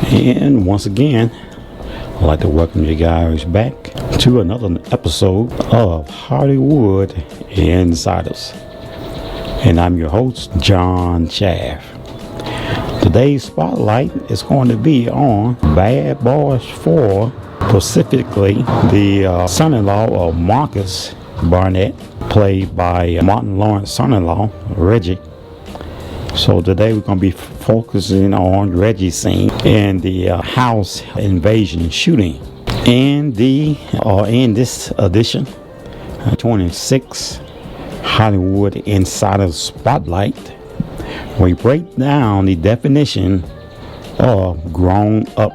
And once again, I'd like to welcome you guys back to another episode of Hollywood Insiders. And I'm your host, John Chaff. Today's spotlight is going to be on Bad Boys 4, specifically the son-in-law of Marcus Burnett, played by Martin Lawrence's son-in-law, Reggie. So today we're going to be focusing on Reggie's scene in the house invasion shooting. In this edition, 26 Hollywood Insider Spotlight, we break down the definition of grown up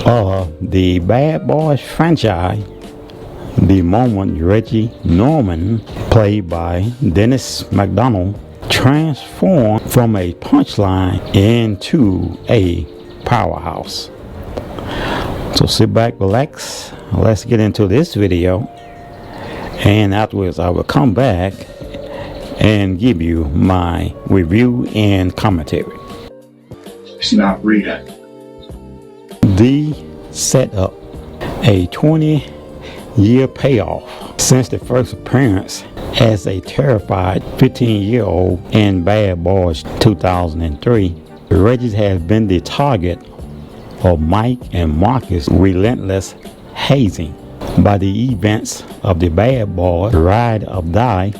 of the Bad Boys franchise, the moment Reggie Norman, played by Dennis McDonald, transformed from a punchline into a powerhouse. So sit back, relax, let's get into this video, and afterwards I will come back and give you my review and commentary. It's not real. The setup, a 20-year payoff since the first appearance as a terrified 15-year-old in Bad Boys 2003. Reggie has been the target of Mike and Marcus' relentless hazing by the events of the Bad Boys Ride or Die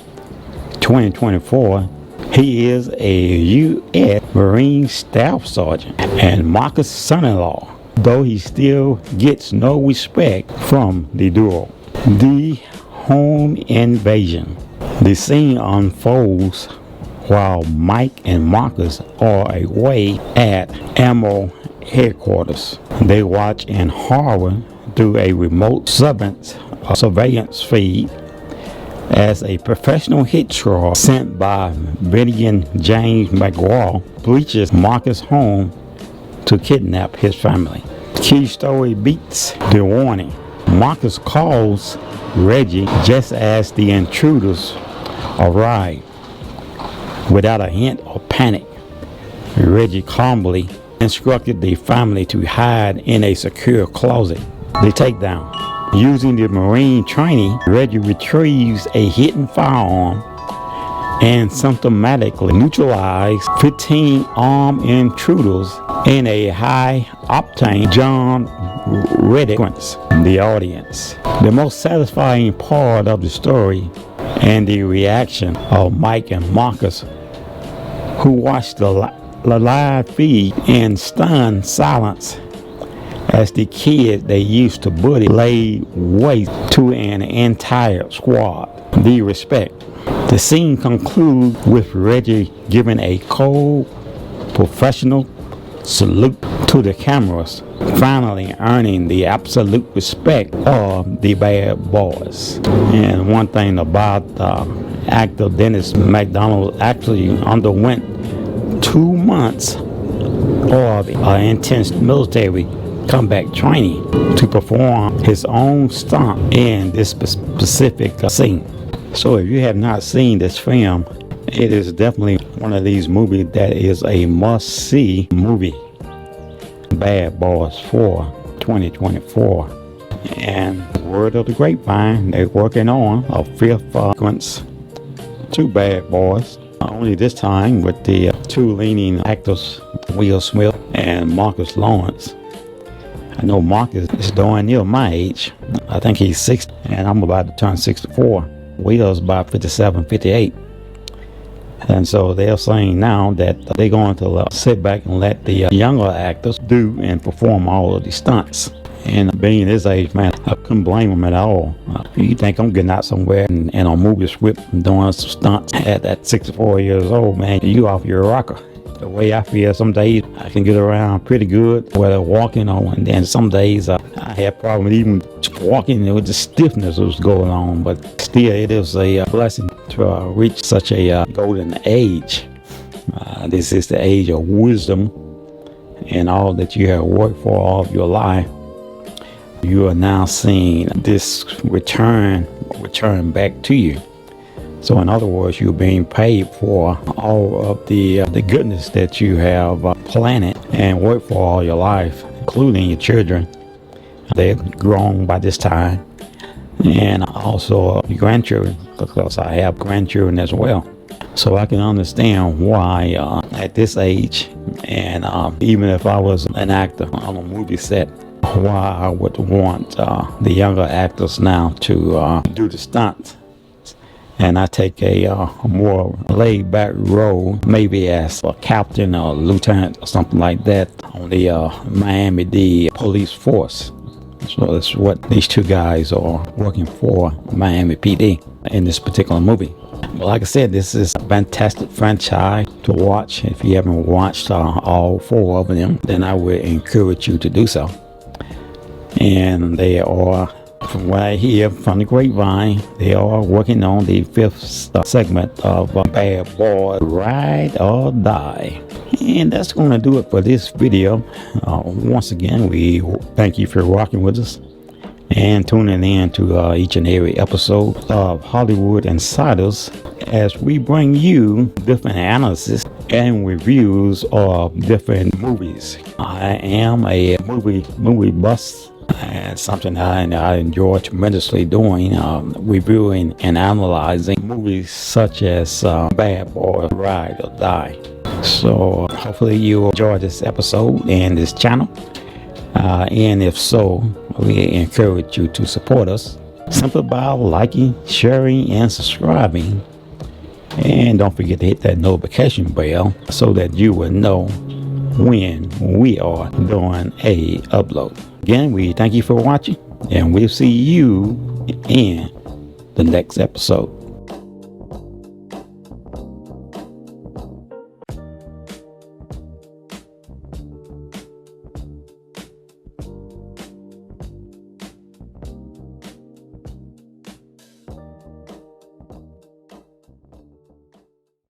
2024. He is a U.S. Marine Staff Sergeant and Marcus' son-in-law, though he still gets no respect from the duo. The home invasion. The scene unfolds while Mike and Marcus are away at Ammo headquarters. They watch in horror through a remote surveillance feed as a professional hit squad sent by Vivian James McGraw breaches Marcus' home to kidnap his family. Key story beats the warning. Marcus calls Reggie just as the intruders arrive. Without a hint of panic, Reggie calmly instructed the family to hide in a secure closet. The takedown. Using the Marine training, Reggie retrieves a hidden firearm and systematically neutralizes 15 armed intruders in a high-octane John Reddick sequence. The audience. The most satisfying part of the story and the reaction of Mike and Marcus, who watched the live feed in stunned silence as the kids they used to bully laid waste to an entire squad. The respect. The scene concludes with Reggie giving a cold, professional salute to the cameras, finally earning the absolute respect of the Bad Boys. And one thing about actor Dennis McDonald actually underwent 2 months of intense military combat training to perform his own stunt in this specific scene. So if you have not seen this film, it is definitely one of these movies that is a must-see movie. Bad Boys 4 2024. And word of the grapevine, they're working on a 5th sequence to Bad Boys. Only this time with the 2 leading actors, Will Smith and Marcus Lawrence. I know Marcus is darn near my age. I think he's 60 and I'm about to turn 64. Will's about 57, 58. And so they're saying now that they're going to sit back and let the younger actors do and perform all of the stunts. And being his age, man, I couldn't blame him at all. You think I'm getting out somewhere and on movie script and doing some stunts at 64 years old, man, you off your rocker. The way I feel, some days I can get around pretty good, whether walking or, and then some days I have problems even walking with the stiffness that was going on. But still, it is a blessing to reach such a golden age. This is the age of wisdom and all that you have worked for all of your life. You are now seeing this return back to you. So in other words, you're being paid for all of the goodness that you have planted and work for all your life, including your children. They're grown by this time, and also your grandchildren, because I have grandchildren as well. So I can understand why at this age, and even if I was an actor on a movie set, why I would want the younger actors now to do the stunts. And I take a more laid-back role, maybe as a captain or lieutenant or something like that on the Miami-Dade police force. So that's what these two guys are working for, Miami PD, in this particular movie. But like I said, this is a fantastic franchise to watch. If you haven't watched all 4 of them, then I would encourage you to do so. And they are, from what I hear from the grapevine, they are working on the 5th segment of Bad Boy Ride or Die. And that's going to do it for this video. Once again, we thank you for rocking with us and tuning in to each and every episode of Hollywood Insiders, as we bring you different analysis and reviews of different movies. I am a movie buff, and something I enjoy tremendously doing, reviewing and analyzing movies such as Bad Boy Ride or Die. So hopefully you enjoy this episode and this channel, and if so, we encourage you to support us simply by liking, sharing, and subscribing. And don't forget to hit that notification bell so that you will know when we are doing a upload. Again, we thank you for watching, and we'll see you in the next episode.